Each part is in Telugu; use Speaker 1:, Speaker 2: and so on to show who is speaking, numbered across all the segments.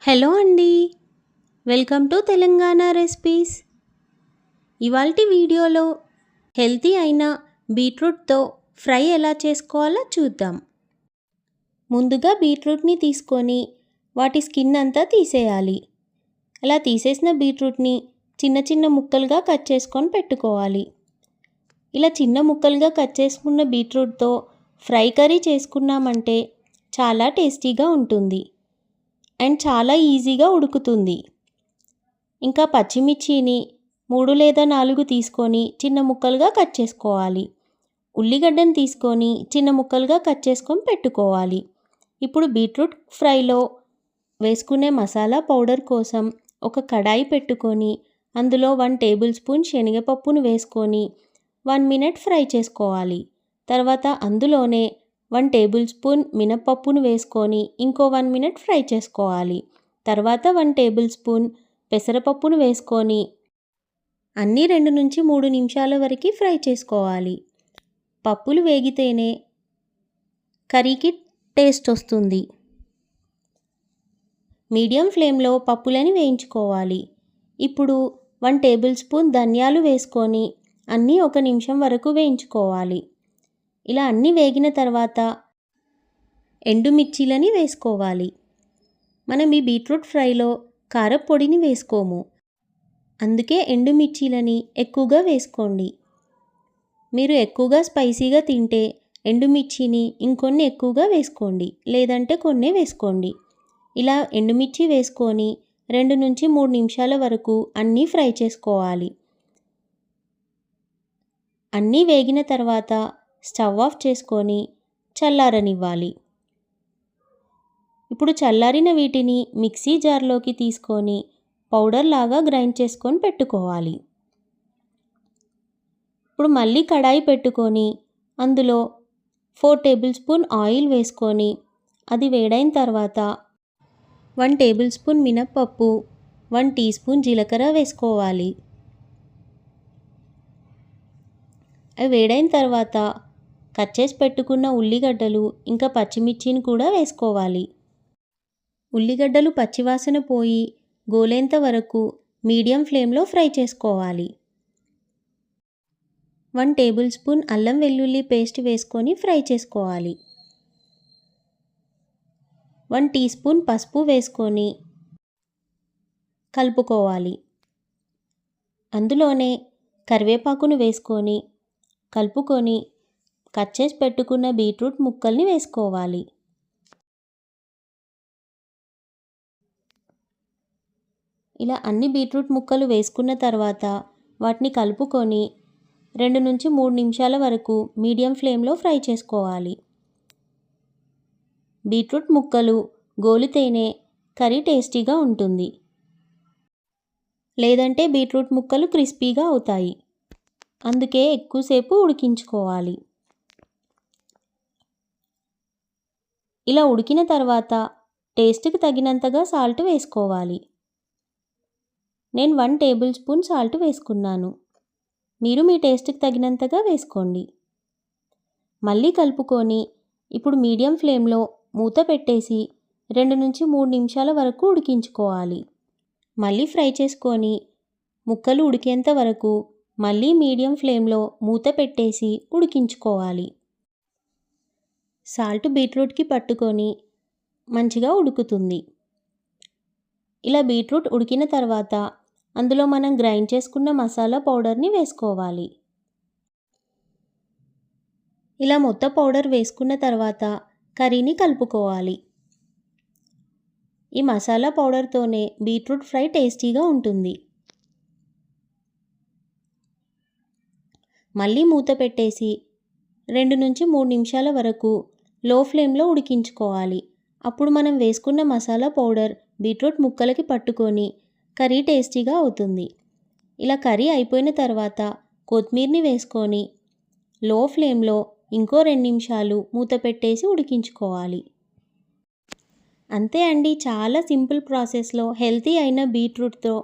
Speaker 1: హలో అండి, వెల్కమ్ టు తెలంగాణ రెసిపీస్. ఇవాల్టి వీడియోలో హెల్తీ అయిన బీట్రూట్తో ఫ్రై ఎలా చేసుకోవాలో చూద్దాం. ముందుగా బీట్రూట్ని తీసుకొని వాటి స్కిన్ అంతా తీసేయాలి. అలా తీసేసిన బీట్రూట్ని చిన్న చిన్న ముక్కలుగా కట్ చేసుకొని పెట్టుకోవాలి. ఇలా చిన్న ముక్కలుగా కట్ చేసుకున్న బీట్రూట్తో ఫ్రై కర్రీ చేసుకున్నామంటే చాలా టేస్టీగా ఉంటుంది అండ్ చాలా ఈజీగా ఉడుకుతుంది. ఇంకా పచ్చిమిర్చిని 3 లేదా 4 తీసుకొని చిన్న ముక్కలుగా కట్ చేసుకోవాలి. ఉల్లిగడ్డను తీసుకొని చిన్న ముక్కలుగా కట్ చేసుకొని పెట్టుకోవాలి. ఇప్పుడు బీట్రూట్ ఫ్రైలో వేసుకునే మసాలా పౌడర్ కోసం ఒక కడాయి పెట్టుకొని అందులో 1 టేబుల్ స్పూన్ శనగపప్పును వేసుకొని 1 మినిట్ ఫ్రై చేసుకోవాలి. తర్వాత అందులోనే 1 టేబుల్ స్పూన్ మినపప్పును వేసుకొని ఇంకో 1 మినిట్ ఫ్రై చేసుకోవాలి. తర్వాత 1 టేబుల్ స్పూన్ పెసరపప్పును వేసుకొని అన్నీ 2 నుంచి 3 నిమిషాల వరకు ఫ్రై చేసుకోవాలి. పప్పులు వేగితేనే కర్రీకి టేస్ట్ వస్తుంది. మీడియం ఫ్లేమ్లో పప్పులని వేయించుకోవాలి. ఇప్పుడు 1 టేబుల్ స్పూన్ ధనియాలు వేసుకొని అన్నీ 1 నిమిషం వరకు వేయించుకోవాలి. ఇలా అన్నీ వేగిన తర్వాత ఎండుమిర్చీలని వేసుకోవాలి. మనం ఈ బీట్రూట్ ఫ్రైలో కారపొడిని వేసుకోము, అందుకే ఎండుమిర్చీలని ఎక్కువగా వేసుకోండి. మీరు ఎక్కువగా స్పైసీగా తింటే ఎండుమిర్చిని ఇంకొన్ని ఎక్కువగా వేసుకోండి, లేదంటే కొన్నే వేసుకోండి. ఇలా ఎండుమిర్చి వేసుకొని 2 నుంచి 3 నిమిషాల వరకు అన్నీ ఫ్రై చేసుకోవాలి. అన్నీ వేగిన తర్వాత స్టవ్ ఆఫ్ చేసుకొని చల్లారనివ్వాలి. ఇప్పుడు చల్లారిన వీటిని మిక్సీ జార్లోకి తీసుకొని పౌడర్ లాగా గ్రైండ్ చేసుకొని పెట్టుకోవాలి. ఇప్పుడు మళ్ళీ కడాయి పెట్టుకొని అందులో 4 టేబుల్ స్పూన్ ఆయిల్ వేసుకొని అది వేడైన తర్వాత 1 టేబుల్ స్పూన్ మినప్పప్పు, 1 టీ స్పూన్ జీలకర్ర వేసుకోవాలి. అవి వేడైన తర్వాత కట్ చేసి పెట్టుకున్న ఉల్లిగడ్డలు ఇంకా పచ్చిమిర్చిని కూడా వేసుకోవాలి. ఉల్లిగడ్డలు పచ్చివాసన పోయి గోలేంత వరకు మీడియం ఫ్లేమ్లో ఫ్రై చేసుకోవాలి. 1 టేబుల్ స్పూన్ అల్లం వెల్లుల్లి పేస్ట్ వేసుకొని ఫ్రై చేసుకోవాలి. 1 టీ స్పూన్ పసుపు వేసుకొని కలుపుకోవాలి. అందులోనే కరివేపాకును వేసుకొని కలుపుకొని కట్ చేసి పెట్టుకున్న బీట్రూట్ ముక్కల్ని వేసుకోవాలి. ఇలా అన్ని బీట్రూట్ ముక్కలు వేసుకున్న తర్వాత వాటిని కలుపుకొని 2 నుంచి 3 నిమిషాల వరకు మీడియం ఫ్లేమ్లో ఫ్రై చేసుకోవాలి. బీట్రూట్ ముక్కలు గోలితేనే కర్రీ టేస్టీగా ఉంటుంది, లేదంటే బీట్రూట్ ముక్కలు క్రిస్పీగా అవుతాయి. అందుకే ఎక్కువసేపు ఉడికించుకోవాలి. ఇలా ఉడికిన తర్వాత టేస్ట్కి తగినంతగా సాల్ట్ వేసుకోవాలి. నేను 1 టేబుల్ స్పూన్ సాల్ట్ వేసుకున్నాను. మీరు మీ టేస్ట్కి తగినంతగా వేసుకోండి. మళ్ళీ కలుపుకొని ఇప్పుడు మీడియం ఫ్లేమ్లో మూత పెట్టేసి 2 నుంచి 3 నిమిషాల వరకు ఉడికించుకోవాలి. మళ్ళీ ఫ్రై చేసుకొని ముక్కలు ఉడికేంత వరకు మళ్ళీ మీడియం ఫ్లేమ్లో మూత పెట్టేసి ఉడికించుకోవాలి. సాల్ట్ బీట్రూట్కి పట్టుకొని మంచిగా ఉడుకుతుంది. ఇలా బీట్రూట్ ఉడికిన తర్వాత అందులో మనం గ్రైండ్ చేసుకున్న మసాలా పౌడర్ని వేసుకోవాలి. ఇలా మొత్తం పౌడర్ వేసుకున్న తర్వాత కర్రీని కలుపుకోవాలి. ఈ మసాలా పౌడర్తోనే బీట్రూట్ ఫ్రై టేస్టీగా ఉంటుంది. మళ్ళీ మూత పెట్టేసి 2 నుంచి 3 నిమిషాల వరకు లో ఫ్లేమ్లో ఉడికించుకోవాలి. అప్పుడు మనం వేసుకున్న మసాలా పౌడర్ బీట్రూట్ ముక్కలకి పట్టుకొని కర్రీ టేస్టీగా అవుతుంది. ఇలా కర్రీ అయిపోయిన తర్వాత కొత్తిమీరని వేసుకొని లో ఫ్లేమ్లో ఇంకో 2 నిమిషాలు మూత పెట్టేసి ఉడికించుకోవాలి. అంతే అండి, చాలా సింపుల్ ప్రాసెస్లో హెల్తీ అయిన బీట్రూట్తో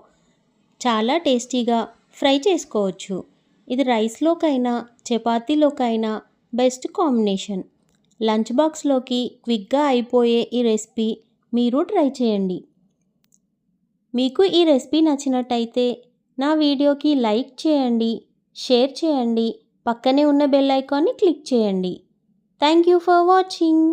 Speaker 1: చాలా టేస్టీగా ఫ్రై చేసుకోవచ్చు. ఇది రైస్లోకైనా చపాతీలోకైనా బెస్ట్ కాంబినేషన్. లంచ్ బాక్స్లోకి క్విక్గా అయిపోయే ఈ రెసిపీ మీరు ట్రై చేయండి. మీకు ఈ రెసిపీ నచ్చినట్టయితే నా వీడియోకి లైక్ చేయండి, షేర్ చేయండి, పక్కనే ఉన్న బెల్ ఐకాన్ని క్లిక్ చేయండి. Thank you for watching.